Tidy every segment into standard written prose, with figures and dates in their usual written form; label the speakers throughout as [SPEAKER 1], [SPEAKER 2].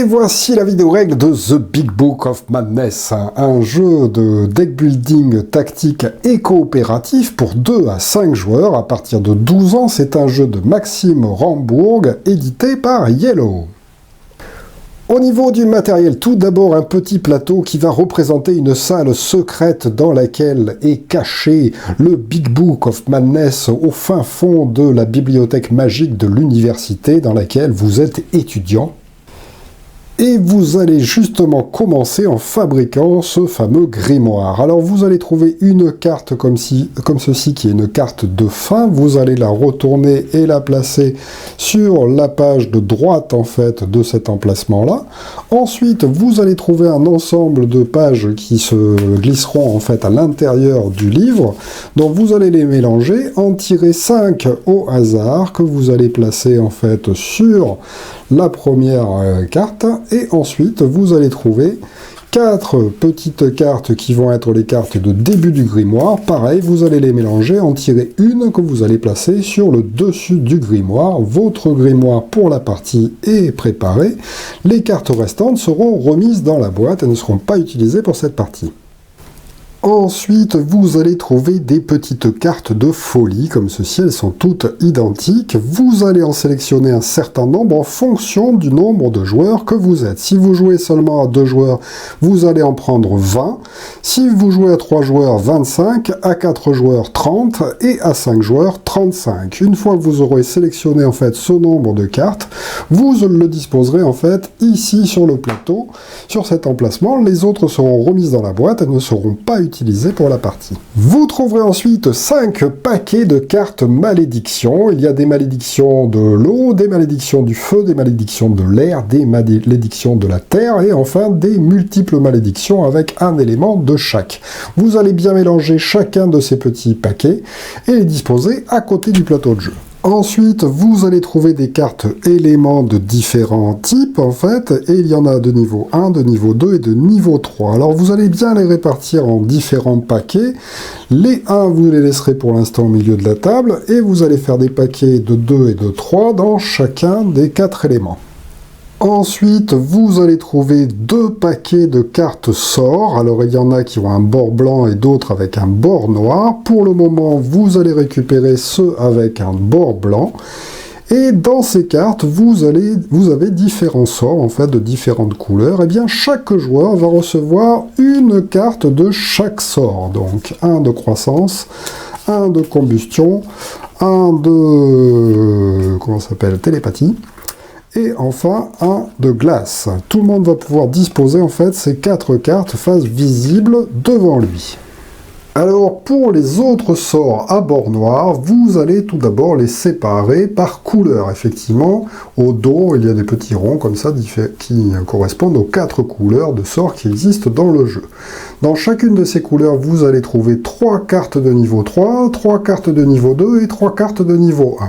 [SPEAKER 1] Voici la vidéo règle de The Big Book of Madness, un jeu de deck building tactique et coopératif pour 2 à 5 joueurs à partir de 12 ans. C'est un jeu de Maxime Rambourg, édité par Yellow. Au niveau du matériel, tout d'abord un petit plateau qui va représenter une salle secrète dans laquelle est caché le Big Book of Madness au fin fond de la bibliothèque magique de l'université dans laquelle vous êtes étudiant. Et vous allez justement commencer en fabriquant ce fameux grimoire. Alors vous allez trouver une carte comme ceci, qui est une carte de fin. Vous allez la retourner et la placer sur la page de droite en fait de cet emplacement-là. Ensuite, vous allez trouver un ensemble de pages qui se glisseront en fait à l'intérieur du livre. Donc vous allez les mélanger, en tirer 5 au hasard que vous allez placer en fait sur la première carte, et ensuite vous allez trouver 4 petites cartes qui vont être les cartes de début du grimoire. Pareil, vous allez les mélanger, en tirer une que vous allez placer sur le dessus du grimoire. Votre grimoire pour la partie est préparé. Les cartes restantes seront remises dans la boîte et ne seront pas utilisées pour cette partie. Ensuite, vous allez trouver des petites cartes de folie, comme ceci, elles sont toutes identiques. Vous allez en sélectionner un certain nombre en fonction du nombre de joueurs que vous êtes. Si vous jouez seulement à 2 joueurs, vous allez en prendre 20. Si vous jouez à 3 joueurs, 25, à 4 joueurs, 30, et à 5 joueurs, 35. Une fois que vous aurez sélectionné en fait ce nombre de cartes, vous le disposerez en fait ici sur le plateau, sur cet emplacement. Les autres seront remises dans la boîte et ne seront pas utilisées pour la partie. Vous trouverez ensuite 5 paquets de cartes malédictions. Il y a des malédictions de l'eau, des malédictions du feu, des malédictions de l'air, des malédictions de la terre et enfin des multiples malédictions avec un élément de chaque. Vous allez bien mélanger chacun de ces petits paquets et les disposer à côté du plateau de jeu. Ensuite, vous allez trouver des cartes éléments de différents types, en fait, et il y en a de niveau 1, de niveau 2 et de niveau 3. Alors, vous allez bien les répartir en différents paquets. Les 1, vous les laisserez pour l'instant au milieu de la table, et vous allez faire des paquets de 2 et de 3 dans chacun des 4 éléments. Ensuite, vous allez trouver 2 paquets de cartes sorts. Alors, il y en a qui ont un bord blanc et d'autres avec un bord noir. Pour le moment, vous allez récupérer ceux avec un bord blanc. Et dans ces cartes, vous avez différents sorts, en fait, de différentes couleurs. Et bien, chaque joueur va recevoir une carte de chaque sort. Donc, un de croissance, un de combustion, un de... télépathie. Et enfin, un de glace. Tout le monde va pouvoir disposer en fait ces 4 cartes face visible devant lui. Alors, pour les autres sorts à bord noir, vous allez tout d'abord les séparer par couleur. Effectivement, au dos, il y a des petits ronds comme ça qui correspondent aux 4 couleurs de sorts qui existent dans le jeu. Dans chacune de ces couleurs, vous allez trouver 3 cartes de niveau 3, 3 cartes de niveau 2 et 3 cartes de niveau 1.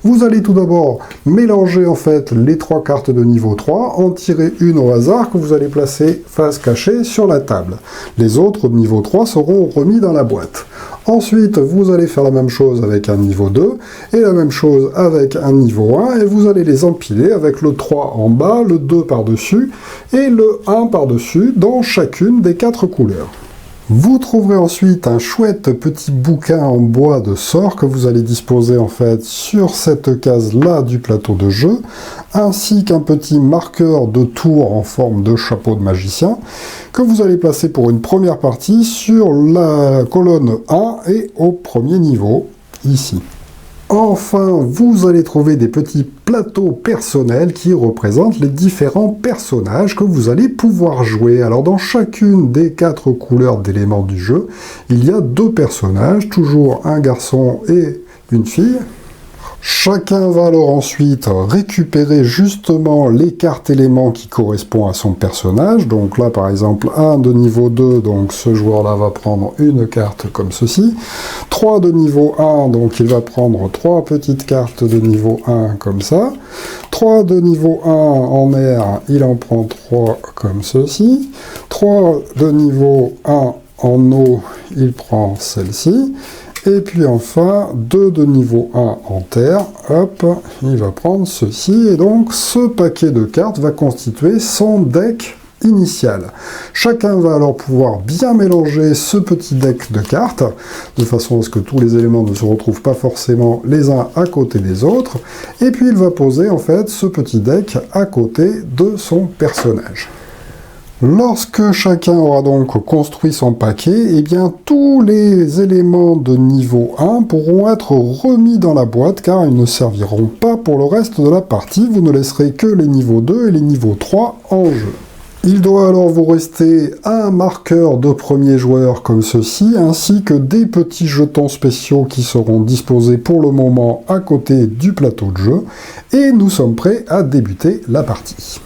[SPEAKER 1] Vous allez tout d'abord mélanger en fait les 3 cartes de niveau 3, en tirer une au hasard que vous allez placer face cachée sur la table. Les autres de niveau 3 seront remis dans la boîte. Ensuite, vous allez faire la même chose avec un niveau 2 et la même chose avec un niveau 1 et vous allez les empiler avec le 3 en bas, le 2 par-dessus et le 1 par-dessus dans chacune des 4 couleurs. Vous trouverez ensuite un chouette petit bouquin en bois de sorts que vous allez disposer en fait sur cette case-là du plateau de jeu, ainsi qu'un petit marqueur de tour en forme de chapeau de magicien que vous allez placer pour une première partie sur la colonne 1 et au premier niveau, ici. Enfin, vous allez trouver des petits plateaux personnels qui représentent les différents personnages que vous allez pouvoir jouer. Alors, dans chacune des 4 couleurs d'éléments du jeu, il y a 2 personnages, toujours un garçon et une fille. Chacun va alors ensuite récupérer justement les cartes éléments qui correspondent à son personnage. Donc là, par exemple, un de niveau 2, donc ce joueur-là va prendre une carte comme ceci. 3 de niveau 1, donc il va prendre 3 petites cartes de niveau 1 comme ça. 3 de niveau 1 en air, il en prend 3 comme ceci. 3 de niveau 1 en eau, il prend celle-ci. Et puis enfin, 2 de niveau 1 en terre. Hop, il va prendre ceci. Et donc, ce paquet de cartes va constituer son deck initial. Chacun va alors pouvoir bien mélanger ce petit deck de cartes, de façon à ce que tous les éléments ne se retrouvent pas forcément les uns à côté des autres, et puis il va poser en fait ce petit deck à côté de son personnage. Lorsque chacun aura donc construit son paquet, eh bien tous les éléments de niveau 1 pourront être remis dans la boîte car ils ne serviront pas pour le reste de la partie, vous ne laisserez que les niveaux 2 et les niveaux 3 en jeu. Il doit alors vous rester un marqueur de premier joueur comme ceci, ainsi que des petits jetons spéciaux qui seront disposés pour le moment à côté du plateau de jeu, et nous sommes prêts à débuter la partie.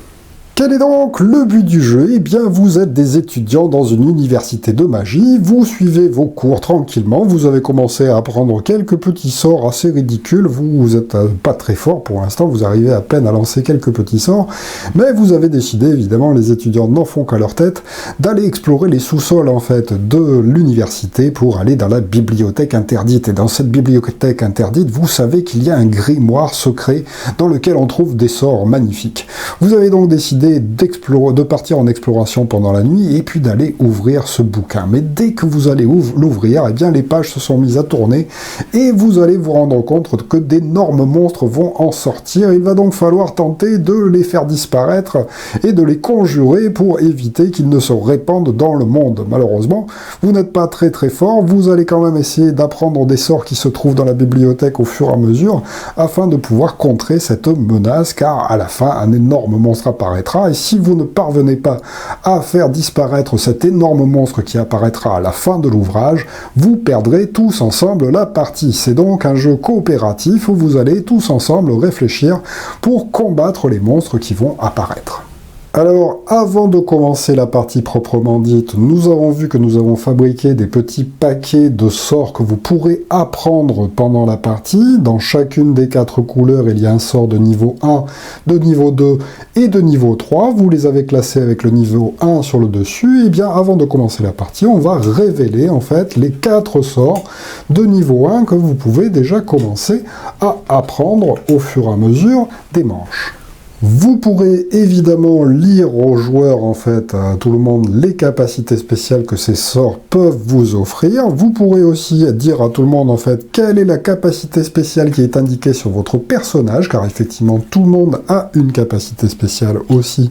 [SPEAKER 1] Quel est donc le but du jeu? Eh bien, vous êtes des étudiants dans une université de magie, vous suivez vos cours tranquillement, vous avez commencé à apprendre quelques petits sorts assez ridicules, vous êtes pas très fort pour l'instant, vous arrivez à peine à lancer quelques petits sorts, mais vous avez décidé, évidemment, les étudiants n'en font qu'à leur tête, d'aller explorer les sous-sols, en fait, de l'université pour aller dans la bibliothèque interdite. Et dans cette bibliothèque interdite, vous savez qu'il y a un grimoire secret dans lequel on trouve des sorts magnifiques. Vous avez donc décidé de partir en exploration pendant la nuit et puis d'aller ouvrir ce bouquin. Mais dès que vous allez l'ouvrir, eh bien les pages se sont mises à tourner et vous allez vous rendre compte que d'énormes monstres vont en sortir. Il va donc falloir tenter de les faire disparaître et de les conjurer pour éviter qu'ils ne se répandent dans le monde. Malheureusement, vous n'êtes pas très fort, vous allez quand même essayer d'apprendre des sorts qui se trouvent dans la bibliothèque au fur et à mesure afin de pouvoir contrer cette menace, car à la fin, un énorme monstre apparaîtra. Et si vous ne parvenez pas à faire disparaître cet énorme monstre qui apparaîtra à la fin de l'ouvrage, vous perdrez tous ensemble la partie. C'est donc un jeu coopératif où vous allez tous ensemble réfléchir pour combattre les monstres qui vont apparaître. Alors, avant de commencer la partie proprement dite, nous avons vu que nous avons fabriqué des petits paquets de sorts que vous pourrez apprendre pendant la partie. Dans chacune des 4 couleurs, il y a un sort de niveau 1, de niveau 2 et de niveau 3. Vous les avez classés avec le niveau 1 sur le dessus. Et bien, avant de commencer la partie, on va révéler en fait les 4 sorts de niveau 1 que vous pouvez déjà commencer à apprendre au fur et à mesure des manches. Vous pourrez évidemment lire aux joueurs, en fait, à tout le monde, les capacités spéciales que ces sorts peuvent vous offrir. Vous pourrez aussi dire à tout le monde, en fait, quelle est la capacité spéciale qui est indiquée sur votre personnage, car effectivement, tout le monde a une capacité spéciale aussi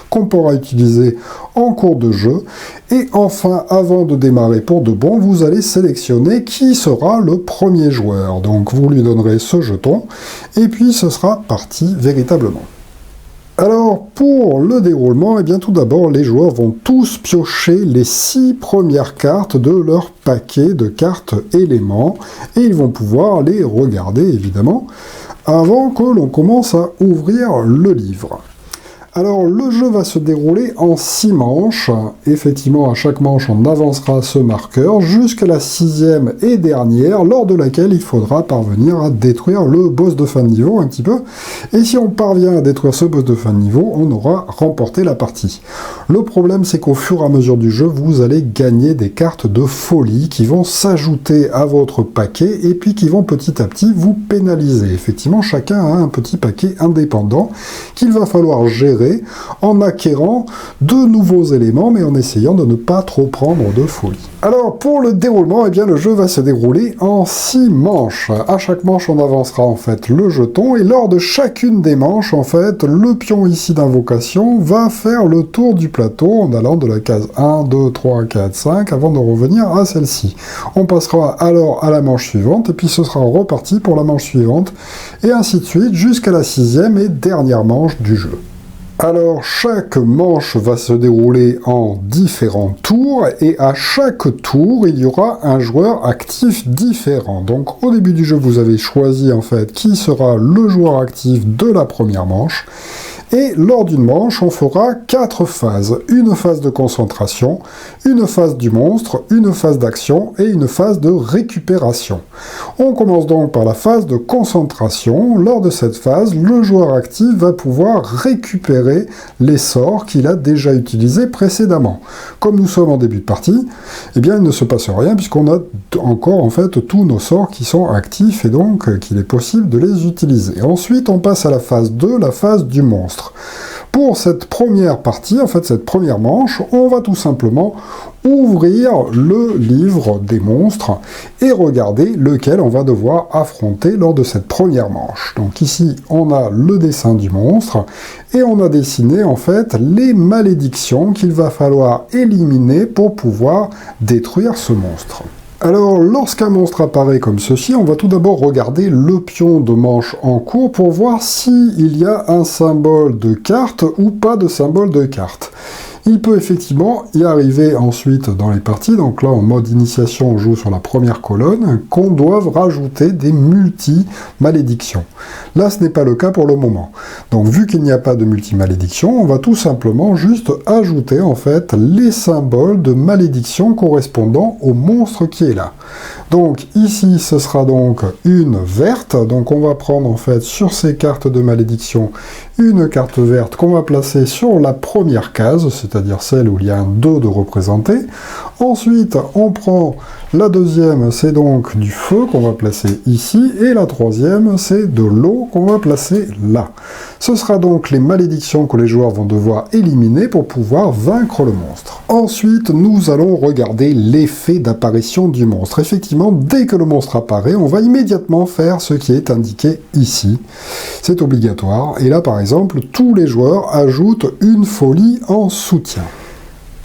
[SPEAKER 1] qu'on pourra utiliser en cours de jeu. Et enfin, avant de démarrer pour de bon, vous allez sélectionner qui sera le premier joueur. Donc, vous lui donnerez ce jeton, et puis ce sera parti véritablement. Alors, pour le déroulement, eh bien, tout d'abord, les joueurs vont tous piocher les 6 premières cartes de leur paquet de cartes éléments, et ils vont pouvoir les regarder, évidemment, avant que l'on commence à ouvrir le livre. Alors, le jeu va se dérouler en 6 manches. Effectivement, à chaque manche, on avancera ce marqueur jusqu'à la 6e et dernière, lors de laquelle il faudra parvenir à détruire le boss de fin de niveau un petit peu. Et si on parvient à détruire ce boss de fin de niveau, on aura remporté la partie. Le problème, c'est qu'au fur et à mesure du jeu, vous allez gagner des cartes de folie qui vont s'ajouter à votre paquet et puis qui vont petit à petit vous pénaliser. Effectivement, chacun a un petit paquet indépendant qu'il va falloir gérer en acquérant de nouveaux éléments, mais en essayant de ne pas trop prendre de folie. Alors, pour le déroulement, eh bien, le jeu va se dérouler en 6 manches. À chaque manche, on avancera en fait le jeton, et lors de chacune des manches, en fait, le pion ici d'invocation va faire le tour du plateau en allant de la case 1, 2, 3, 4, 5, avant de revenir à celle-ci. On passera alors à la manche suivante, et puis ce sera reparti pour la manche suivante, et ainsi de suite, jusqu'à la 6e et dernière manche du jeu. Alors, chaque manche va se dérouler en différents tours, et à chaque tour, il y aura un joueur actif différent. Donc, au début du jeu, vous avez choisi, en fait, qui sera le joueur actif de la première manche, Et lors d'une manche, on fera 4 phases. Une phase de concentration, une phase du monstre, une phase d'action et une phase de récupération. On commence donc par la phase de concentration. Lors de cette phase, le joueur actif va pouvoir récupérer les sorts qu'il a déjà utilisés précédemment. Comme nous sommes en début de partie, eh bien il ne se passe rien puisqu'on a encore en fait tous nos sorts qui sont actifs et donc qu'il est possible de les utiliser. Ensuite, on passe à la phase 2, la phase du monstre. Pour cette première partie, en fait cette première manche, on va tout simplement ouvrir le livre des monstres et regarder lequel on va devoir affronter lors de cette première manche. Donc ici, on a le dessin du monstre et on a dessiné en fait les malédictions qu'il va falloir éliminer pour pouvoir détruire ce monstre. Alors, lorsqu'un monstre apparaît comme ceci, on va tout d'abord regarder le pion de manche en cours pour voir s'il y a un symbole de carte ou pas de symbole de carte. Il peut effectivement y arriver ensuite dans les parties, donc là en mode initiation on joue sur la première colonne, qu'on doive rajouter des multi-malédictions. Là ce n'est pas le cas pour le moment. Donc vu qu'il n'y a pas de multi-malédiction, on va tout simplement juste ajouter en fait les symboles de malédiction correspondant au monstre qui est là. Donc ici ce sera donc une verte, donc on va prendre en fait sur ces cartes de malédiction une carte verte qu'on va placer sur la première case, c'est-à-dire celle où il y a un 2 de représenté. Ensuite, on prend la deuxième, c'est donc du feu qu'on va placer ici, et la troisième, c'est de l'eau qu'on va placer là. Ce sera donc les malédictions que les joueurs vont devoir éliminer pour pouvoir vaincre le monstre. Ensuite, nous allons regarder l'effet d'apparition du monstre. Effectivement, dès que le monstre apparaît, on va immédiatement faire ce qui est indiqué ici. C'est obligatoire, et là par exemple, tous les joueurs ajoutent une folie en soutien.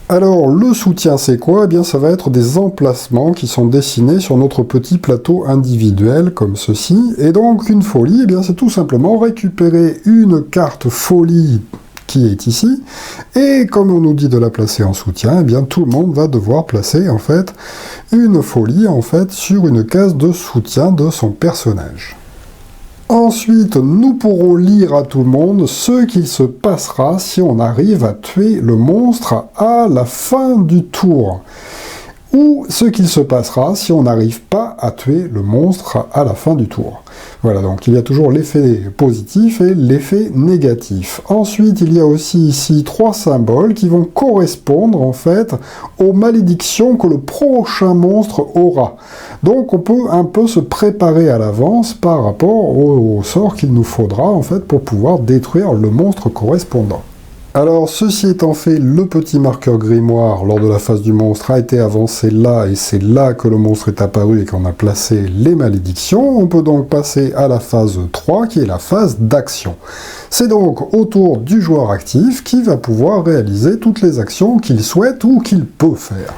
[SPEAKER 1] Alors, le soutien, c'est quoi? Eh bien, ça va être des emplacements qui sont dessinés sur notre petit plateau individuel, comme ceci. Et donc, une folie, eh bien, c'est tout simplement récupérer une carte folie qui est ici. Et comme on nous dit de la placer en soutien, eh bien, tout le monde va devoir placer, en fait, une folie, en fait, sur une case de soutien de son personnage. Ensuite, nous pourrons lire à tout le monde ce qu'il se passera si on arrive à tuer le monstre à la fin du tour. Ou ce qu'il se passera si on n'arrive pas à tuer le monstre à la fin du tour. Voilà, donc il y a toujours l'effet positif et l'effet négatif. Ensuite, il y a aussi ici 3 symboles qui vont correspondre en fait aux malédictions que le prochain monstre aura. Donc on peut un peu se préparer à l'avance par rapport au sort qu'il nous faudra en fait pour pouvoir détruire le monstre correspondant. Alors, ceci étant fait, le petit marqueur grimoire, lors de la phase du monstre, a été avancé là, et c'est là que le monstre est apparu et qu'on a placé les malédictions. On peut donc passer à la phase 3, qui est la phase d'action. C'est donc au tour du joueur actif qui va pouvoir réaliser toutes les actions qu'il souhaite ou qu'il peut faire.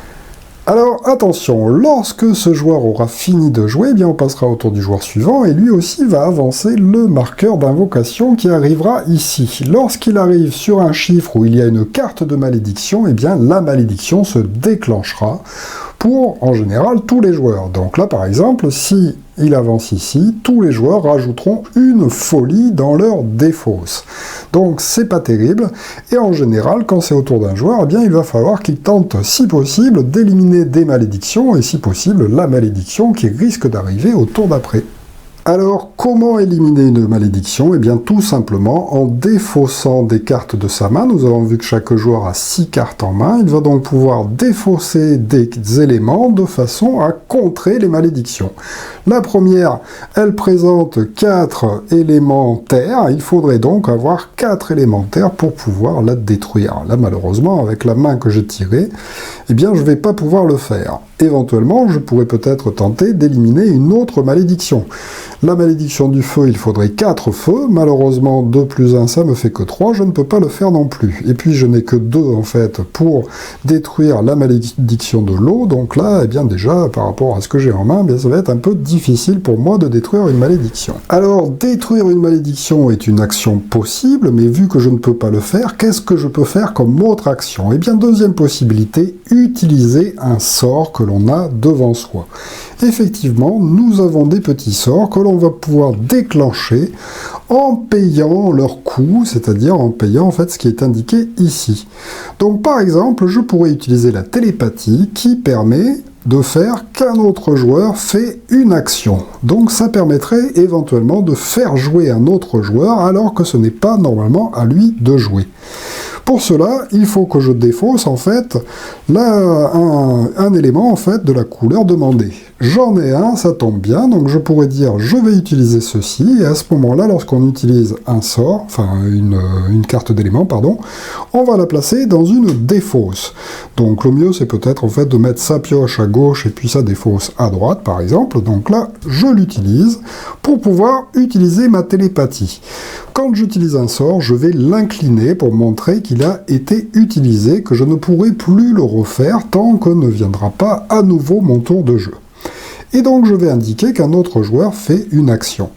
[SPEAKER 1] Alors attention, lorsque ce joueur aura fini de jouer, eh bien on passera au tour du joueur suivant et lui aussi va avancer le marqueur d'invocation qui arrivera ici. Lorsqu'il arrive sur un chiffre où il y a une carte de malédiction, eh bien la malédiction se déclenchera pour, en général, tous les joueurs. Donc là, par exemple, si il avance ici, tous les joueurs rajouteront une folie dans leur défausse. Donc c'est pas terrible, et en général, quand c'est au tour d'un joueur, eh bien il va falloir qu'il tente, si possible, d'éliminer des malédictions, et si possible, la malédiction qui risque d'arriver au tour d'après. Alors, comment éliminer une malédiction? Eh bien, tout simplement en défaussant des cartes de sa main. Nous avons vu que chaque joueur a 6 cartes en main. Il va donc pouvoir défausser des éléments de façon à contrer les malédictions. La première, elle présente 4 éléments terre. Il faudrait donc avoir 4 éléments terre pour pouvoir la détruire. Là, malheureusement, avec la main que j'ai tirée, eh bien, je ne vais pas pouvoir le faire. Éventuellement, je pourrais peut-être tenter d'éliminer une autre malédiction. La malédiction du feu, il faudrait 4 feux. Malheureusement, 2 plus 1, ça me fait que 3. Je ne peux pas le faire non plus. Et puis, je n'ai que 2, en fait, pour détruire la malédiction de l'eau. Donc là, eh bien, déjà, par rapport à ce que j'ai en main, eh bien, ça va être un peu difficile pour moi de détruire une malédiction. Alors, détruire une malédiction est une action possible, mais vu que je ne peux pas le faire, qu'est-ce que je peux faire comme autre action? Eh bien, deuxième possibilité, utiliser un sort que l'on a devant soi. Effectivement, nous avons des petits sorts que l'on va pouvoir déclencher en payant leur coût, c'est-à-dire en payant en fait ce qui est indiqué ici. Donc par exemple, je pourrais utiliser la télépathie qui permet de faire qu'un autre joueur fait une action. Donc ça permettrait éventuellement de faire jouer un autre joueur alors que ce n'est pas normalement à lui de jouer. Pour cela, il faut que je défausse en fait un élément en fait de la couleur demandée. J'en ai un, ça tombe bien, donc je pourrais dire je vais utiliser ceci, et à ce moment-là, lorsqu'on utilise un sort, enfin une carte d'élément, pardon, on va la placer dans une défausse. Donc le mieux c'est peut-être en fait de mettre sa pioche à gauche et puis sa défausse à droite par exemple. Donc là, je l'utilise pour pouvoir utiliser ma télépathie. Quand j'utilise un sort, je vais l'incliner pour montrer qu'il a été utilisé, que je ne pourrai plus le refaire tant que ne viendra pas à nouveau mon tour de jeu. Et donc je vais indiquer qu'un autre joueur fait une action.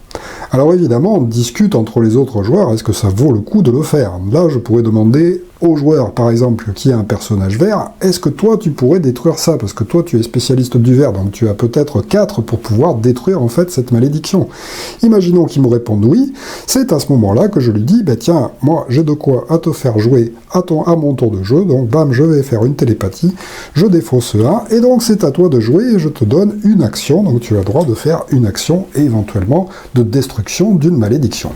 [SPEAKER 1] Alors évidemment, on discute entre les autres joueurs, est-ce que ça vaut le coup de le faire? Là, je pourrais demander au joueur, par exemple, qui a un personnage vert, est-ce que toi, tu pourrais détruire ça? Parce que toi, tu es spécialiste du vert, donc tu as peut-être 4 pour pouvoir détruire, en fait, cette malédiction. Imaginons qu'il me réponde oui, c'est à ce moment-là que je lui dis, bah tiens, moi, j'ai de quoi à te faire jouer à mon tour de jeu, donc bam, je vais faire une télépathie, je défausse un, et donc c'est à toi de jouer, et je te donne une action, donc tu as le droit de faire une action, et éventuellement de destruction d'une malédiction.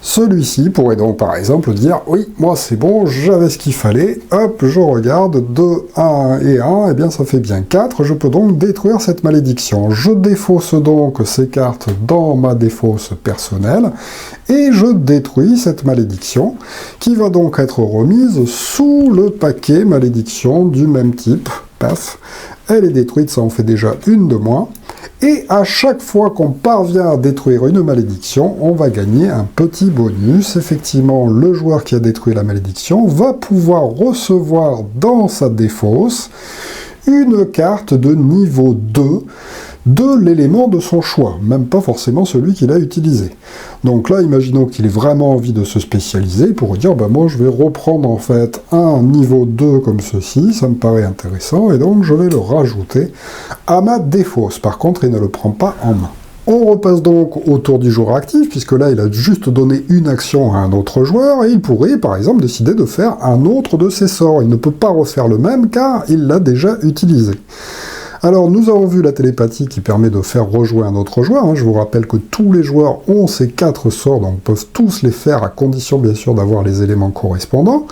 [SPEAKER 1] Celui-ci pourrait donc par exemple dire « Oui, moi c'est bon, j'avais ce qu'il fallait, hop, je regarde, 2, 1 et 1, et bien ça fait bien 4, je peux donc détruire cette malédiction. Je défausse donc ces cartes dans ma défausse personnelle, et je détruis cette malédiction, qui va donc être remise sous le paquet malédiction du même type, paf, elle est détruite, ça en fait déjà une de moins. Et à chaque fois qu'on parvient à détruire une malédiction, on va gagner un petit bonus. Effectivement, le joueur qui a détruit la malédiction va pouvoir recevoir dans sa défausse une carte de niveau 2 de l'élément de son choix, même pas forcément celui qu'il a utilisé. Donc là, imaginons qu'il ait vraiment envie de se spécialiser, pour dire, bah moi je vais reprendre en fait un niveau 2 comme ceci, ça me paraît intéressant, et donc je vais le rajouter à ma défausse. Par contre, il ne le prend pas en main. On repasse donc au tour du joueur actif, puisque là il a juste donné une action à un autre joueur, et il pourrait par exemple décider de faire un autre de ses sorts. Il ne peut pas refaire le même car il l'a déjà utilisé. Alors, nous avons vu la télépathie qui permet de faire rejouer un autre joueur. Je vous rappelle que tous les joueurs ont ces 4 sorts, donc peuvent tous les faire, à condition bien sûr d'avoir les éléments correspondants.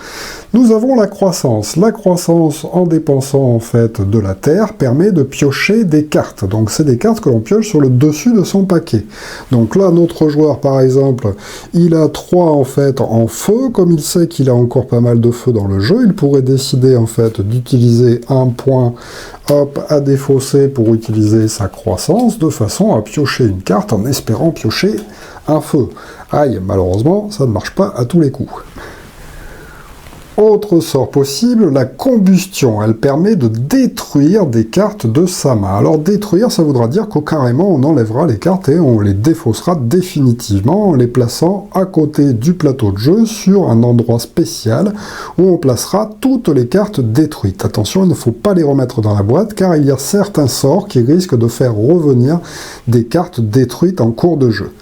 [SPEAKER 1] Nous avons la croissance. La croissance, en dépensant en fait de la terre, permet de piocher des cartes. Donc, c'est des cartes que l'on pioche sur le dessus de son paquet. Donc là, notre joueur, par exemple, il a 3 en fait en feu. Comme il sait qu'il a encore pas mal de feu dans le jeu, il pourrait décider en fait d'utiliser un point à défausser pour utiliser sa croissance, de façon à piocher une carte en espérant piocher un feu. Aïe, malheureusement, ça ne marche pas à tous les coups. Autre sort possible, la combustion. Elle permet de détruire des cartes de sa main. Alors détruire, ça voudra dire que carrément on enlèvera les cartes et on les défaussera définitivement en les plaçant à côté du plateau de jeu sur un endroit spécial où on placera toutes les cartes détruites. Attention, il ne faut pas les remettre dans la boîte car il y a certains sorts qui risquent de faire revenir des cartes détruites en cours de jeu.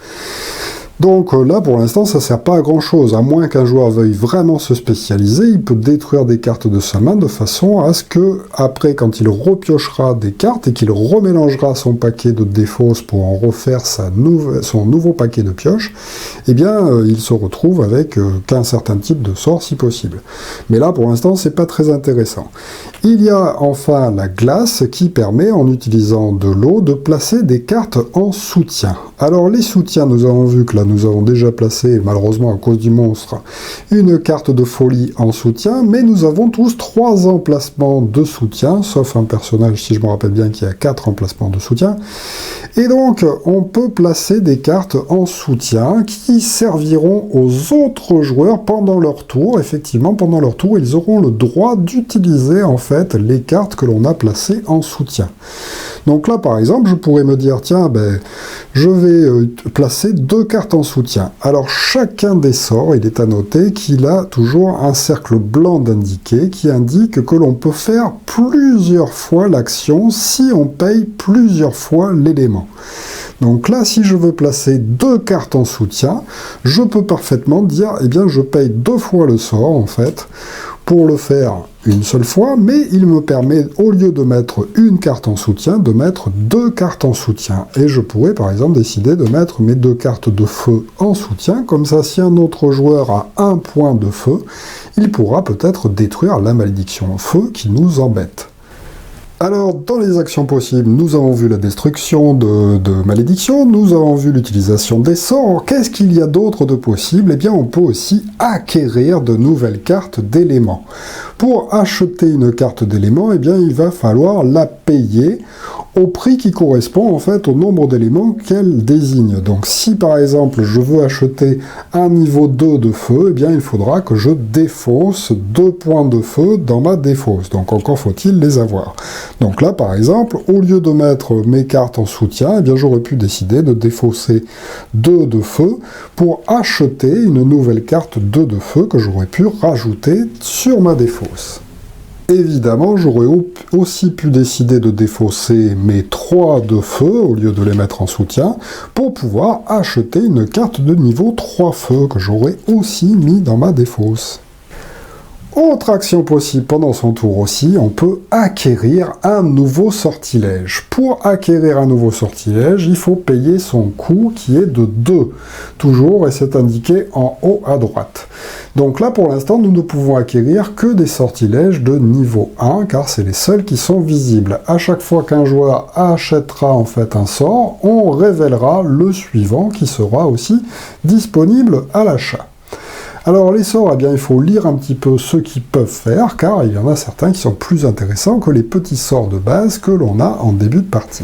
[SPEAKER 1] Donc là, pour l'instant, ça ne sert pas à grand-chose. À moins qu'un joueur veuille vraiment se spécialiser, il peut détruire des cartes de sa main de façon à ce que, après, quand il repiochera des cartes et qu'il remélangera son paquet de défausse pour en refaire son nouveau paquet de pioche, eh bien, il se retrouve avec qu'un certain type de sort, si possible. Mais là, pour l'instant, c'est pas très intéressant. Il y a enfin la glace qui permet, en utilisant de l'eau, de placer des cartes en soutien. Alors, les soutiens, nous avons vu que là, nous avons déjà placé, malheureusement à cause du monstre, une carte de folie en soutien, mais nous avons tous 3 emplacements de soutien, sauf un personnage, si je me rappelle bien, qui a 4 emplacements de soutien. Et donc, on peut placer des cartes en soutien qui serviront aux autres joueurs pendant leur tour. Effectivement, pendant leur tour, ils auront le droit d'utiliser, en fait, les cartes que l'on a placées en soutien. Donc là, par exemple, je pourrais me dire, tiens, je vais placer 2 cartes en soutien. Alors, chacun des sorts, il est à noter qu'il a toujours un cercle blanc d'indiqué qui indique que l'on peut faire plusieurs fois l'action si on paye plusieurs fois l'élément. Donc là, si je veux placer 2 cartes en soutien, je peux parfaitement dire, eh bien, je paye 2 fois le sort, en fait, pour le faire une seule fois, mais il me permet, au lieu de mettre une carte en soutien, de mettre 2 cartes en soutien. Et je pourrais, par exemple, décider de mettre mes 2 cartes de feu en soutien, comme ça, si un autre joueur a 1 point de feu, il pourra peut-être détruire la malédiction feu qui nous embête. Alors, dans les actions possibles, nous avons vu la destruction de malédictions, nous avons vu l'utilisation des sorts. Qu'est-ce qu'il y a d'autre de possible? Eh bien, on peut aussi acquérir de nouvelles cartes d'éléments. Pour acheter une carte d'éléments, eh bien, il va falloir la payer au prix qui correspond en fait au nombre d'éléments qu'elle désigne. Donc si par exemple je veux acheter un niveau 2 de feu, eh bien il faudra que je défausse 2 points de feu dans ma défausse. Donc encore faut-il les avoir. Donc là par exemple, au lieu de mettre mes cartes en soutien, eh bien j'aurais pu décider de défausser 2 de feu pour acheter une nouvelle carte 2 de feu que j'aurais pu rajouter sur ma défausse. Évidemment, j'aurais aussi pu décider de défausser mes 3 de feu, au lieu de les mettre en soutien, pour pouvoir acheter une carte de niveau 3 feu, que j'aurais aussi mis dans ma défausse. Autre action possible pendant son tour aussi, on peut acquérir un nouveau sortilège. Pour acquérir un nouveau sortilège, il faut payer son coût qui est de 2, toujours, et c'est indiqué en haut à droite. Donc là, pour l'instant, nous ne pouvons acquérir que des sortilèges de niveau 1, car c'est les seuls qui sont visibles. À chaque fois qu'un joueur achètera en fait un sort, on révélera le suivant qui sera aussi disponible à l'achat. Alors les sorts, eh bien, il faut lire un petit peu ce qu'ils peuvent faire, car il y en a certains qui sont plus intéressants que les petits sorts de base que l'on a en début de partie.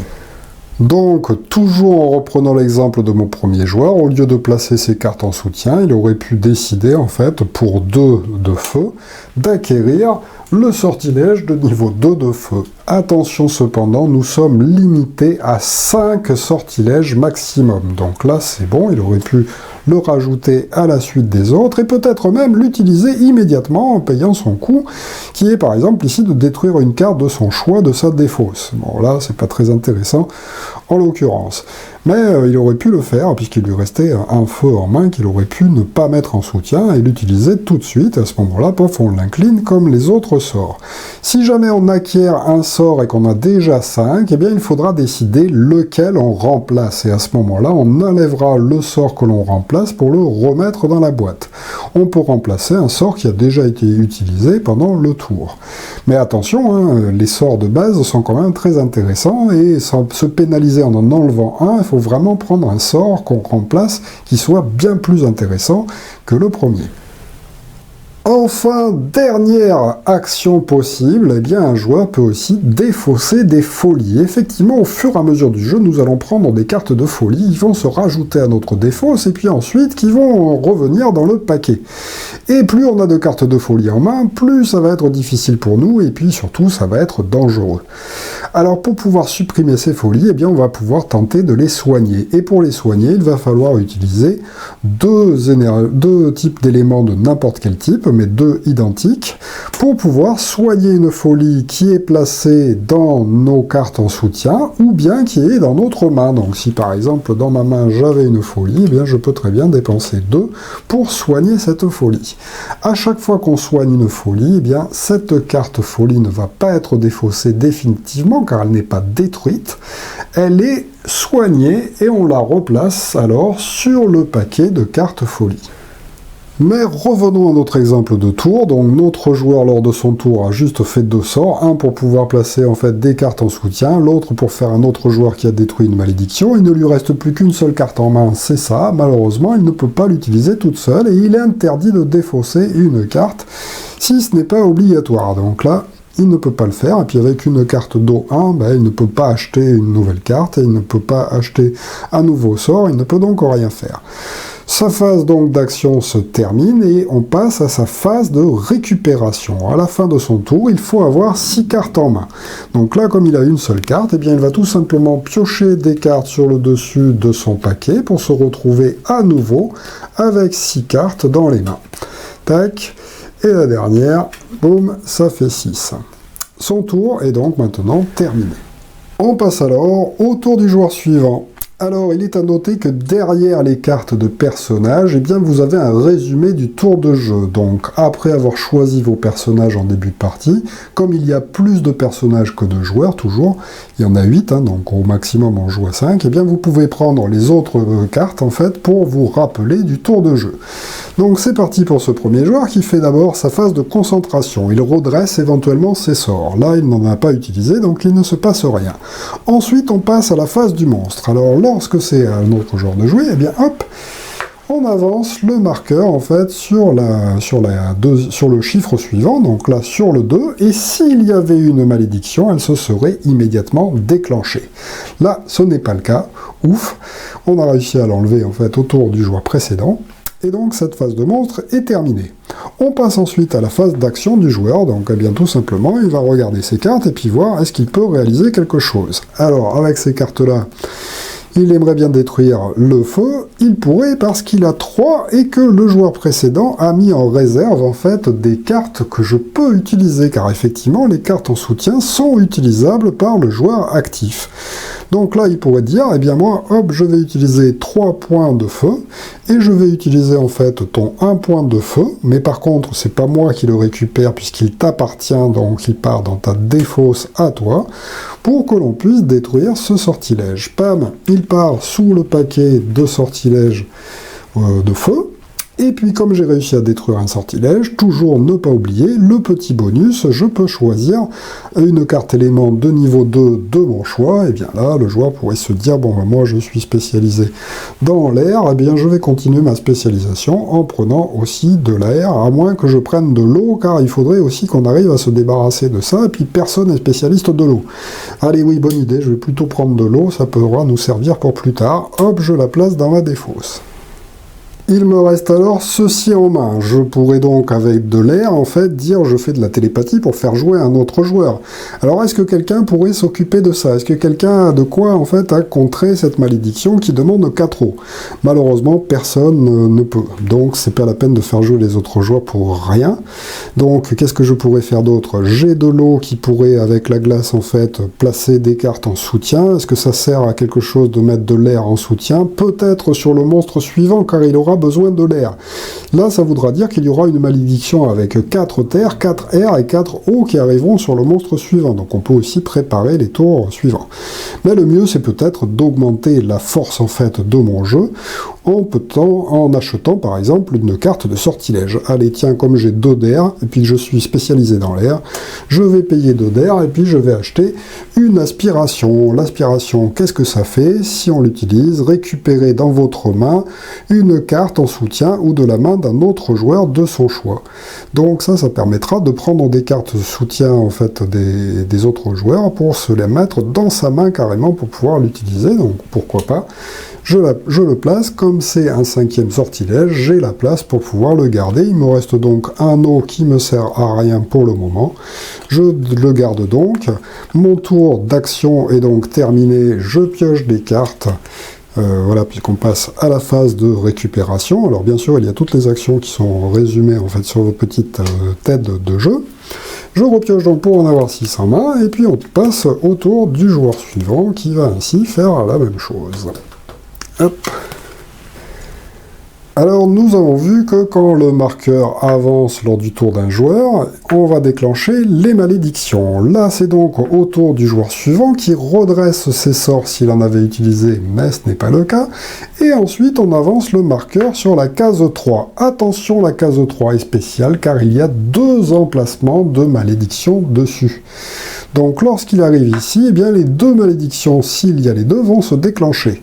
[SPEAKER 1] Donc, toujours en reprenant l'exemple de mon premier joueur, au lieu de placer ses cartes en soutien, il aurait pu décider, en fait, pour 2 de feu, d'acquérir le sortilège de niveau 2 de feu. Attention cependant, nous sommes limités à 5 sortilèges maximum. Donc là, c'est bon, il aurait pu le rajouter à la suite des autres, et peut-être même l'utiliser immédiatement en payant son coût, qui est par exemple ici de détruire une carte de son choix de sa défausse. Bon là, c'est pas très intéressant en l'occurrence. Mais il aurait pu le faire, puisqu'il lui restait un feu en main qu'il aurait pu ne pas mettre en soutien et l'utiliser tout de suite. À ce moment-là, pof, on l'incline comme les autres sorts. Si jamais on acquiert un sort et qu'on a déjà 5, eh bien il faudra décider lequel on remplace. Et à ce moment-là, on enlèvera le sort que l'on remplace pour le remettre dans la boîte. On peut remplacer un sort qui a déjà été utilisé pendant le tour. Mais attention, hein, les sorts de base sont quand même très intéressants, et sans se pénaliser en enlevant un, il faut vraiment prendre un sort qu'on remplace qui soit bien plus intéressant que le premier. Enfin, dernière action possible, eh bien un joueur peut aussi défausser des folies. Effectivement, au fur et à mesure du jeu, nous allons prendre des cartes de folie, ils vont se rajouter à notre défausse, et puis ensuite, qui vont revenir dans le paquet. Et plus on a de cartes de folie en main, plus ça va être difficile pour nous, et puis surtout, ça va être dangereux. Alors, pour pouvoir supprimer ces folies, eh bien on va pouvoir tenter de les soigner. Et pour les soigner, il va falloir utiliser deux types d'éléments de n'importe quel type, mais 2 identiques, pour pouvoir soigner une folie qui est placée dans nos cartes en soutien, ou bien qui est dans notre main. Donc si par exemple dans ma main j'avais une folie, eh bien je peux très bien dépenser 2 pour soigner cette folie. À chaque fois qu'on soigne une folie, eh bien cette carte folie ne va pas être défaussée définitivement, car elle n'est pas détruite, elle est soignée et on la replace alors sur le paquet de cartes folie. Mais revenons à notre exemple de tour. Donc notre joueur lors de son tour a juste fait 2 sorts, un pour pouvoir placer en fait des cartes en soutien, l'autre pour faire un autre joueur qui a détruit une malédiction. Il ne lui reste plus qu'une seule carte en main, c'est ça. Malheureusement, il ne peut pas l'utiliser toute seule et il est interdit de défausser une carte si ce n'est pas obligatoire. Donc là, il ne peut pas le faire, et puis avec une carte d'eau 1, ben, il ne peut pas acheter une nouvelle carte, et il ne peut pas acheter un nouveau sort, il ne peut donc rien faire. Sa phase donc d'action se termine, et on passe à sa phase de récupération. À la fin de son tour, il faut avoir 6 cartes en main. Donc là, comme il a une seule carte, eh bien, il va tout simplement piocher des cartes sur le dessus de son paquet, pour se retrouver à nouveau avec 6 cartes dans les mains. Tac. Et la dernière, boum, ça fait 6. Son tour est donc maintenant terminé. On passe alors au tour du joueur suivant. Alors, il est à noter que derrière les cartes de personnages, eh bien, vous avez un résumé du tour de jeu. Donc, après avoir choisi vos personnages en début de partie, comme il y a plus de personnages que de joueurs, toujours, il y en a 8, hein, donc au maximum on joue à 5, eh bien, vous pouvez prendre les autres cartes, en fait, pour vous rappeler du tour de jeu. Donc, c'est parti pour ce premier joueur qui fait d'abord sa phase de concentration. Il redresse éventuellement ses sorts. Là, il n'en a pas utilisé, donc il ne se passe rien. Ensuite, on passe à la phase du monstre. Alors, lorsque c'est un autre genre de jouer, eh bien hop, on avance le marqueur en fait sur le chiffre suivant, donc là sur le 2, et s'il y avait une malédiction, elle se serait immédiatement déclenchée. Là, ce n'est pas le cas, ouf, on a réussi à l'enlever en fait au tour du joueur précédent, et donc cette phase de monstre est terminée. On passe ensuite à la phase d'action du joueur, donc eh bien tout simplement, il va regarder ses cartes et puis voir est-ce qu'il peut réaliser quelque chose. Alors, avec ces cartes-là, il aimerait bien détruire le feu, il pourrait parce qu'il a 3 et que le joueur précédent a mis en réserve en fait des cartes que je peux utiliser, car effectivement les cartes en soutien sont utilisables par le joueur actif. Donc là il pourrait dire, eh bien moi, hop, je vais utiliser 3 points de feu, et je vais utiliser en fait ton 1 point de feu, mais par contre c'est pas moi qui le récupère puisqu'il t'appartient, donc il part dans ta défausse à toi, pour que l'on puisse détruire ce sortilège. Pam, il part sous le paquet de sortilèges de feu, et puis comme j'ai réussi à détruire un sortilège, toujours ne pas oublier le petit bonus, je peux choisir une carte élément de niveau 2 de mon choix, et bien là le joueur pourrait se dire, bon ben, moi je suis spécialisé dans l'air, et bien je vais continuer ma spécialisation en prenant aussi de l'air, à moins que je prenne de l'eau, car il faudrait aussi qu'on arrive à se débarrasser de ça, et puis personne n'est spécialiste de l'eau. Allez oui, bonne idée, je vais plutôt prendre de l'eau, ça pourra nous servir pour plus tard, hop, je la place dans ma défausse. Il me reste alors ceci en main. Je pourrais donc, avec de l'air, en fait, dire je fais de la télépathie pour faire jouer un autre joueur. Alors, est-ce que quelqu'un pourrait s'occuper de ça? Est-ce que quelqu'un a de quoi, en fait, à contrer cette malédiction qui demande 4 eaux? Malheureusement, personne ne peut. Donc, c'est pas la peine de faire jouer les autres joueurs pour rien. Donc, qu'est-ce que je pourrais faire d'autre? J'ai de l'eau qui pourrait, avec la glace, en fait, placer des cartes en soutien. Est-ce que ça sert à quelque chose de mettre de l'air en soutien? Peut-être sur le monstre suivant, car il aura besoin de l'air. Là, ça voudra dire qu'il y aura une malédiction avec 4 terres, 4 airs et 4 eaux qui arriveront sur le monstre suivant. Donc on peut aussi préparer les tours suivants. Mais le mieux, c'est peut-être d'augmenter la force en fait de mon jeu en achetant par exemple une carte de sortilège. Allez, tiens, comme j'ai 2 d'air et puis que je suis spécialisé dans l'air, je vais payer 2 d'air et puis je vais acheter une aspiration. L'aspiration, qu'est-ce que ça fait? Si on l'utilise, récupérez dans votre main une carte en soutien ou de la main d'un autre joueur de son choix. Donc ça permettra de prendre des cartes de soutien en fait des autres joueurs pour se les mettre dans sa main carrément pour pouvoir l'utiliser. Donc pourquoi pas? Je le place, comme c'est un 5e sortilège, j'ai la place pour pouvoir le garder. Il me reste donc un eau qui me sert à rien pour le moment. Je le garde donc. Mon tour d'action est donc terminé. Je pioche des cartes. Voilà, puisqu'on passe à la phase de récupération. Alors bien sûr, il y a toutes les actions qui sont résumées en fait sur votre petite tête de jeu. Je repioche donc pour en avoir 6 en main, et puis on passe au tour du joueur suivant qui va ainsi faire la même chose. Hop. Alors nous avons vu que quand le marqueur avance lors du tour d'un joueur, on va déclencher les malédictions. Là c'est donc au tour du joueur suivant qui redresse ses sorts s'il en avait utilisé, mais ce n'est pas le cas. Et ensuite on avance le marqueur sur la case 3. Attention, la case 3 est spéciale car il y a 2 emplacements de malédictions dessus. Donc lorsqu'il arrive ici, eh bien les 2 malédictions, s'il y a les 2, vont se déclencher.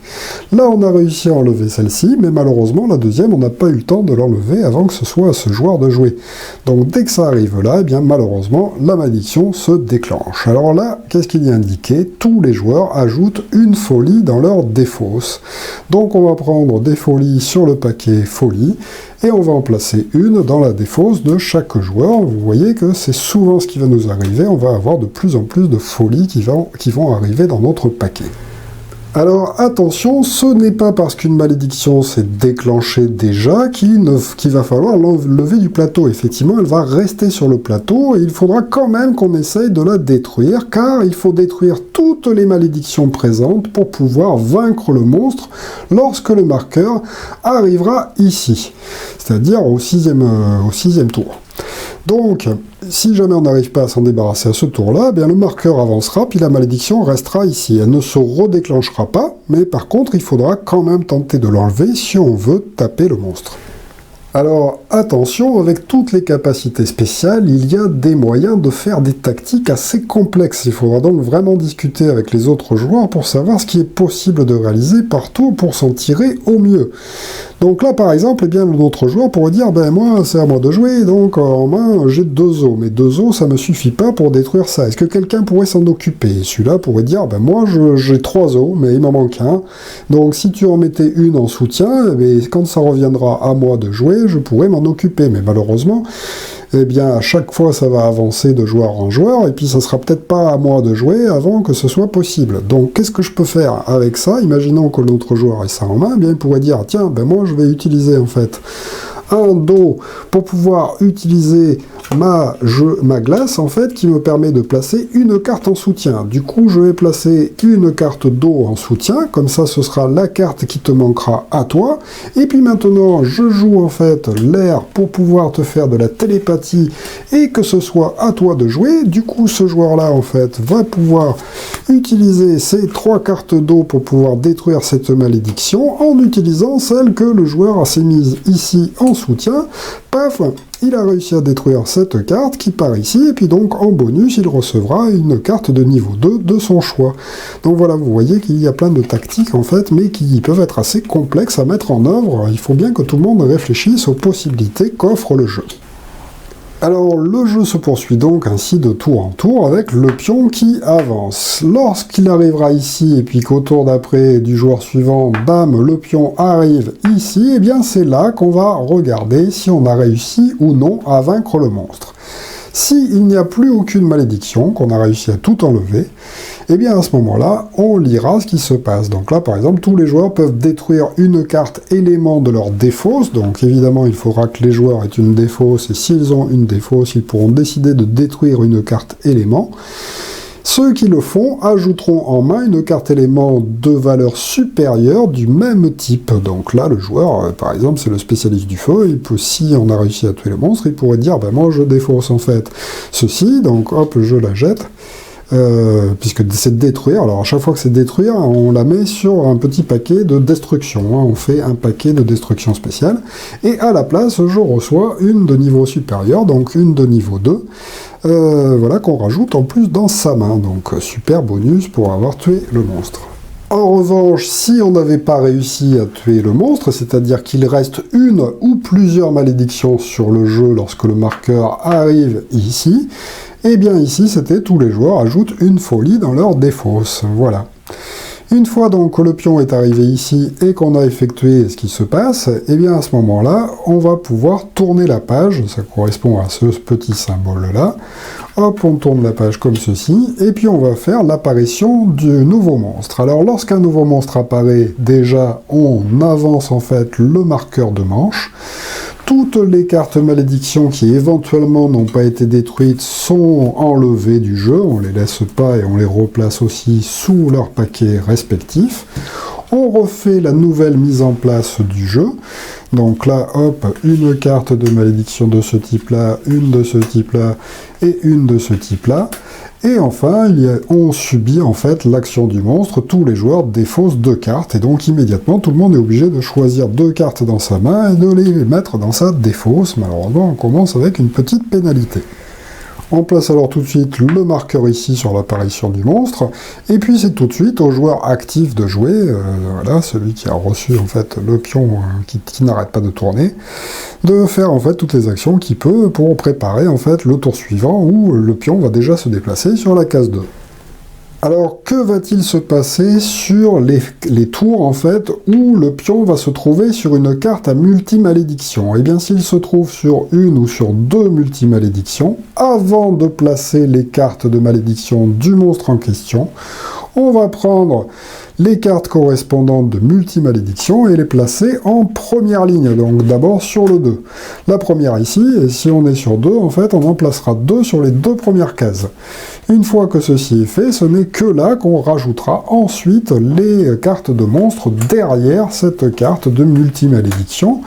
[SPEAKER 1] Là on a réussi à enlever celle-ci, mais malheureusement la deuxième, on n'a pas eu le temps de l'enlever avant que ce soit à ce joueur de jouer. Donc dès que ça arrive là, eh bien malheureusement la malédiction se déclenche. Alors là, qu'est-ce qu'il y a indiqué? Tous les joueurs ajoutent une folie dans leur défausse. Donc on va prendre des folies sur le paquet folie, et on va en placer une dans la défausse de chaque joueur. Vous voyez que c'est souvent ce qui va nous arriver, on va avoir de plus en plus de folies qui vont arriver dans notre paquet. Alors attention, ce n'est pas parce qu'une malédiction s'est déclenchée déjà qu'il va falloir l'enlever du plateau. Effectivement, elle va rester sur le plateau et il faudra quand même qu'on essaye de la détruire, car il faut détruire toutes les malédictions présentes pour pouvoir vaincre le monstre lorsque le marqueur arrivera ici, c'est-à-dire au sixième tour. Donc, si jamais on n'arrive pas à s'en débarrasser à ce tour-là, eh bien le marqueur avancera, puis la malédiction restera ici. Elle ne se redéclenchera pas, mais par contre, il faudra quand même tenter de l'enlever si on veut taper le monstre. Alors attention, avec toutes les capacités spéciales, il y a des moyens de faire des tactiques assez complexes. Il faudra donc vraiment discuter avec les autres joueurs pour savoir ce qui est possible de réaliser partout pour s'en tirer au mieux. Donc là par exemple, eh bien l'autre joueur pourrait dire, ben moi c'est à moi de jouer, donc en main j'ai 2 os, mais 2 os ça me suffit pas pour détruire ça. Est-ce que quelqu'un pourrait s'en occuper? Et celui-là pourrait dire, ben moi j'ai 3 os, mais il m'en manque un. Donc si tu en mettais une en soutien, eh bien, quand ça reviendra à moi de jouer, je pourrais m'en occuper, mais malheureusement, eh bien, à chaque fois, ça va avancer de joueur en joueur, et puis ça sera peut-être pas à moi de jouer avant que ce soit possible. Donc, qu'est-ce que je peux faire avec ça? Imaginons que l'autre joueur ait ça en main, eh bien, il pourrait dire, tiens, ben moi, je vais utiliser, en fait, un dos pour pouvoir utiliser ma glace, en fait, qui me permet de placer une carte en soutien. Du coup, je vais placer une carte d'eau en soutien, comme ça, ce sera la carte qui te manquera à toi. Et puis maintenant, je joue, en fait, l'air pour pouvoir te faire de la télépathie et que ce soit à toi de jouer. Du coup, ce joueur-là, en fait, va pouvoir utiliser ces 3 cartes d'eau pour pouvoir détruire cette malédiction en utilisant celle que le joueur s'est mise ici en soutien. Paf, il a réussi à détruire cette carte qui part ici, et puis donc en bonus, il recevra une carte de niveau 2 de son choix. Donc voilà, vous voyez qu'il y a plein de tactiques en fait, mais qui peuvent être assez complexes à mettre en œuvre. Il faut bien que tout le monde réfléchisse aux possibilités qu'offre le jeu. Alors le jeu se poursuit donc ainsi de tour en tour avec le pion qui avance. Lorsqu'il arrivera ici et puis qu'au tour d'après du joueur suivant, bam, le pion arrive ici, et bien c'est là qu'on va regarder si on a réussi ou non à vaincre le monstre. S'il n'y a plus aucune malédiction, qu'on a réussi à tout enlever, et bien à ce moment-là, on lira ce qui se passe. Donc là, par exemple, tous les joueurs peuvent détruire une carte élément de leur défausse. Donc évidemment, il faudra que les joueurs aient une défausse, et s'ils ont une défausse, ils pourront décider de détruire une carte élément. Ceux qui le font ajouteront en main une carte élément de valeur supérieure du même type. Donc là, le joueur, par exemple, c'est le spécialiste du feu, il peut, si on a réussi à tuer le monstre, il pourrait dire, ben moi je défausse en fait ceci, donc hop, je la jette. Puisque c'est de détruire, alors à chaque fois que c'est détruire, on la met sur un petit paquet de destruction, hein, on fait un paquet de destruction spéciale, et à la place, je reçois une de niveau supérieur, donc une de niveau 2, voilà, qu'on rajoute en plus dans sa main, donc super bonus pour avoir tué le monstre. En revanche, si on n'avait pas réussi à tuer le monstre, c'est-à-dire qu'il reste une ou plusieurs malédictions sur le jeu lorsque le marqueur arrive ici, et bien ici, c'était tous les joueurs ajoutent une folie dans leur défausse. Voilà. Une fois donc que le pion est arrivé ici et qu'on a effectué ce qui se passe, et bien à ce moment-là, on va pouvoir tourner la page, ça correspond à ce petit symbole-là. Hop, on tourne la page comme ceci, et puis on va faire l'apparition du nouveau monstre. Alors lorsqu'un nouveau monstre apparaît, déjà on avance en fait le marqueur de manche. Toutes les cartes malédictions qui éventuellement n'ont pas été détruites sont enlevées du jeu, on les laisse pas et on les replace aussi sous leur paquet respectif. On refait la nouvelle mise en place du jeu. Donc là, hop, une carte de malédiction de ce type-là, une de ce type-là et une de ce type-là. Et enfin, on subit en fait l'action du monstre, tous les joueurs défaussent 2 cartes, et donc immédiatement tout le monde est obligé de choisir 2 cartes dans sa main et de les mettre dans sa défausse. Malheureusement, on commence avec une petite pénalité. On place alors tout de suite le marqueur ici sur l'apparition du monstre, et puis c'est tout de suite au joueur actif de jouer, voilà, celui qui a reçu en fait le pion qui n'arrête pas de tourner, de faire en fait toutes les actions qu'il peut pour préparer en fait le tour suivant où le pion va déjà se déplacer sur la case 2. Alors, que va-t-il se passer sur les tours, en fait, où le pion va se trouver sur une carte à multi-malédiction? Eh bien, s'il se trouve sur une ou sur 2 multi-malédictions, avant de placer les cartes de malédiction du monstre en question, on va prendre les cartes correspondantes de multi-malédiction et les placer en première ligne, donc d'abord sur le 2. La première ici, et si on est sur 2, en fait, on en placera 2 sur les 2 premières cases. Une fois que ceci est fait, ce n'est que là qu'on rajoutera ensuite les cartes de monstres derrière cette carte de multi-malédiction.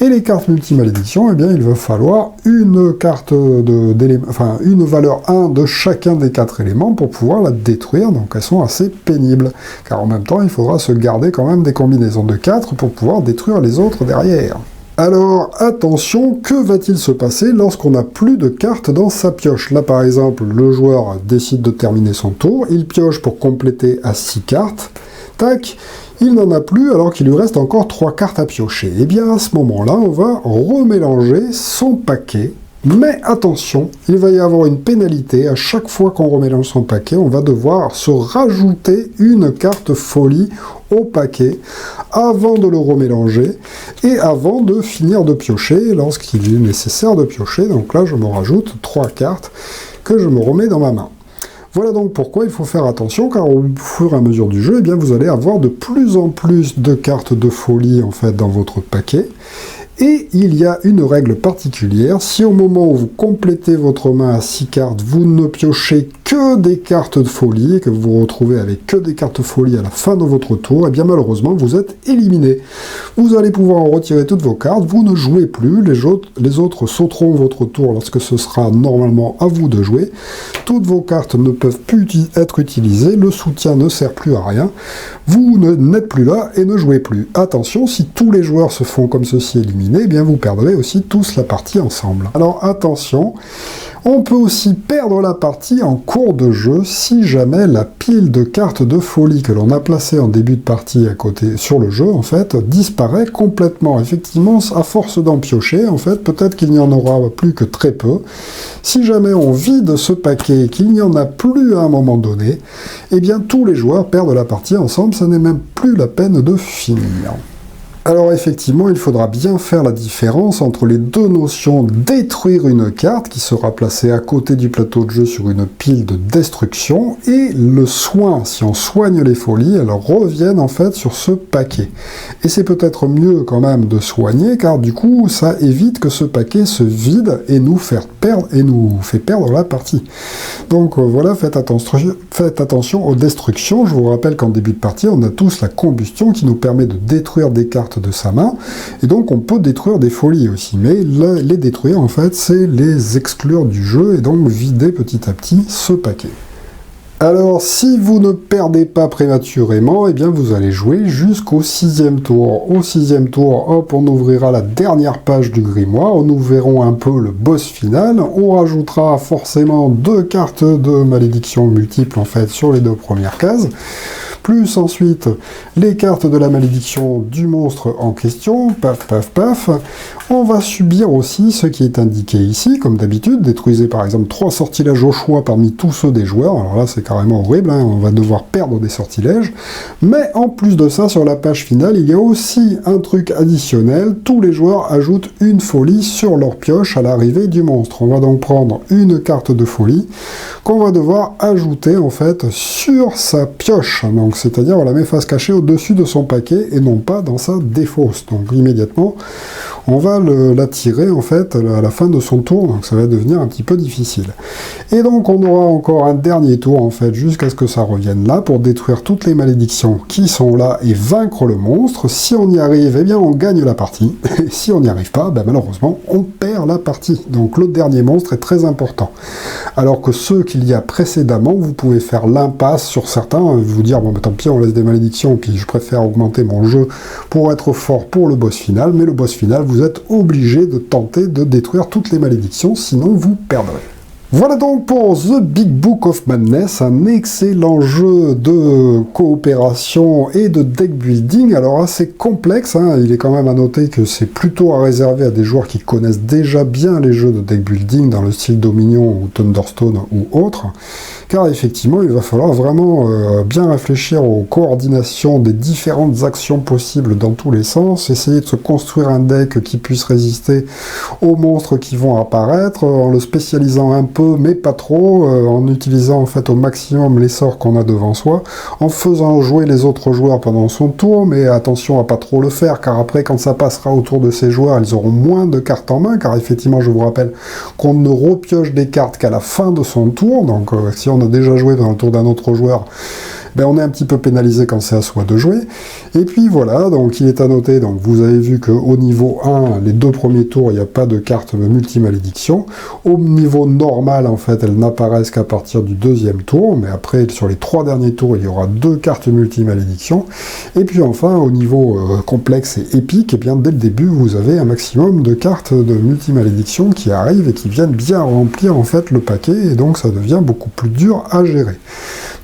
[SPEAKER 1] Et les cartes multi-malédiction, eh bien, il va falloir une carte une valeur 1 de chacun des 4 éléments pour pouvoir la détruire, donc elles sont assez pénibles. Car en même temps, il faudra se garder quand même des combinaisons de 4 pour pouvoir détruire les autres derrière. Alors, attention, que va-t-il se passer lorsqu'on n'a plus de cartes dans sa pioche? Là, par exemple, le joueur décide de terminer son tour, il pioche pour compléter à 6 cartes, tac, il n'en a plus alors qu'il lui reste encore 3 cartes à piocher. Et bien, à ce moment-là, on va remélanger son paquet. Mais attention, il va y avoir une pénalité. À chaque fois qu'on remélange son paquet, on va devoir se rajouter une carte folie au paquet avant de le remélanger et avant de finir de piocher lorsqu'il est nécessaire de piocher. Donc là, je me rajoute 3 cartes que je me remets dans ma main. Voilà donc pourquoi il faut faire attention, car au fur et à mesure du jeu, eh bien, vous allez avoir de plus en plus de cartes de folie en fait, dans votre paquet. Et il y a une règle particulière, si au moment où vous complétez votre main à 6 cartes, vous ne piochez que des cartes de folie, et que vous vous retrouvez avec que des cartes de folie à la fin de votre tour, et bien malheureusement vous êtes éliminé. Vous allez pouvoir en retirer toutes vos cartes, vous ne jouez plus, les autres sauteront votre tour lorsque ce sera normalement à vous de jouer. Toutes vos cartes ne peuvent plus être utilisées, le soutien ne sert plus à rien, vous n'êtes plus là et ne jouez plus. Attention, si tous les joueurs se font comme ceci éliminés, eh bien vous perdrez aussi tous la partie ensemble. Alors attention, on peut aussi perdre la partie en cours de jeu si jamais la pile de cartes de folie que l'on a placée en début de partie à côté sur le jeu en fait disparaît complètement. Effectivement, à force d'en piocher, en fait, peut-être qu'il n'y en aura plus que très peu. Si jamais on vide ce paquet et qu'il n'y en a plus à un moment donné, eh bien tous les joueurs perdent la partie ensemble, ça n'est même plus la peine de finir. Alors effectivement, il faudra bien faire la différence entre les deux notions détruire une carte qui sera placée à côté du plateau de jeu sur une pile de destruction et le soin. Si on soigne les folies, elles reviennent en fait sur ce paquet. Et c'est peut-être mieux quand même de soigner car du coup ça évite que ce paquet se vide et nous fait perdre la partie. Donc voilà, faites attention aux destructions. Je vous rappelle qu'en début de partie, on a tous la combustion qui nous permet de détruire des cartes de sa main, et donc on peut détruire des folies aussi, mais les détruire en fait, c'est les exclure du jeu, et donc vider petit à petit ce paquet. Alors, si vous ne perdez pas prématurément, eh bien vous allez jouer jusqu'au 6e tour. Au 6e tour, hop, on ouvrira la dernière page du grimoire, nous verrons un peu le boss final, on rajoutera forcément 2 cartes de malédiction multiples en fait sur les 2 premières cases, plus ensuite les cartes de la malédiction du monstre en question, paf paf paf. On va subir aussi ce qui est indiqué ici, comme d'habitude, détruisez par exemple 3 sortilèges au choix parmi tous ceux des joueurs, alors là c'est carrément horrible, hein, on va devoir perdre des sortilèges, mais en plus de ça, sur la page finale, il y a aussi un truc additionnel, tous les joueurs ajoutent une folie sur leur pioche à l'arrivée du monstre. On va donc prendre une carte de folie qu'on va devoir ajouter en fait sur sa pioche, donc c'est-à-dire on la met face cachée au-dessus de son paquet et non pas dans sa défausse. Donc immédiatement, on va la tirer en fait à la fin de son tour, donc ça va devenir un petit peu difficile. Et donc on aura encore un dernier tour en fait, jusqu'à ce que ça revienne là, pour détruire toutes les malédictions qui sont là et vaincre le monstre. Si on y arrive, eh bien on gagne la partie. Et si on n'y arrive pas, ben malheureusement, on perd la partie. Donc le dernier monstre est très important. Alors que ceux qu'il y a précédemment, vous pouvez faire l'impasse sur certains, vous dire, bon ben tant pis, on laisse des malédictions, puis je préfère augmenter mon jeu pour être fort pour le boss final, mais le boss final, vous êtes obligé de tenter de détruire toutes les malédictions, sinon vous perdrez. Voilà donc pour The Big Book of Madness, un excellent jeu de coopération et de deck building, alors assez complexe, hein. Il est quand même à noter que c'est plutôt à réserver à des joueurs qui connaissent déjà bien les jeux de deck building dans le style Dominion ou Thunderstone ou autre, car effectivement il va falloir vraiment bien réfléchir aux coordinations des différentes actions possibles dans tous les sens, essayer de se construire un deck qui puisse résister aux monstres qui vont apparaître, en le spécialisant un peu peu, mais pas trop, en utilisant en fait au maximum les sorts qu'on a devant soi, en faisant jouer les autres joueurs pendant son tour, mais attention à pas trop le faire, car après quand ça passera autour de ces joueurs, ils auront moins de cartes en main, car effectivement je vous rappelle qu'on ne repioche des cartes qu'à la fin de son tour, donc si on a déjà joué dans le tour d'un autre joueur, ben on est un petit peu pénalisé quand c'est à soi de jouer. Et puis voilà, donc il est à noter, donc vous avez vu qu'au niveau 1, les 2 premiers tours, il n'y a pas de carte multi-malédiction. Au niveau normal, en fait, elles n'apparaissent qu'à partir du 2e tour, mais après, sur les 3 derniers tours, il y aura 2 cartes multi-malédiction. Et puis enfin, au niveau complexe et épique, eh bien, dès le début, vous avez un maximum de cartes de multi-malédiction qui arrivent et qui viennent bien remplir en fait le paquet, et donc ça devient beaucoup plus dur à gérer.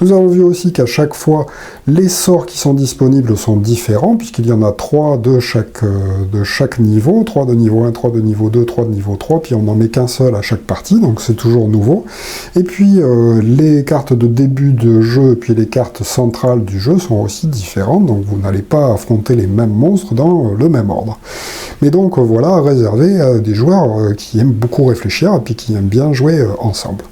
[SPEAKER 1] Nous avons vu aussi qu'à chaque fois, les sorts qui sont disponibles sont différents, puisqu'il y en a 3 de chaque niveau, 3 de niveau 1, 3 de niveau 2, 3 de niveau 3, puis on n'en met qu'un seul à chaque partie, donc c'est toujours nouveau. Et puis les cartes de début de jeu, puis les cartes centrales du jeu sont aussi différentes, donc vous n'allez pas affronter les mêmes monstres dans le même ordre. Mais donc voilà, réservé à des joueurs qui aiment beaucoup réfléchir, et puis qui aiment bien jouer ensemble.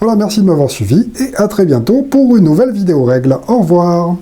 [SPEAKER 1] Voilà, merci de m'avoir suivi, et à très bientôt pour une nouvelle vidéo règle. Au revoir.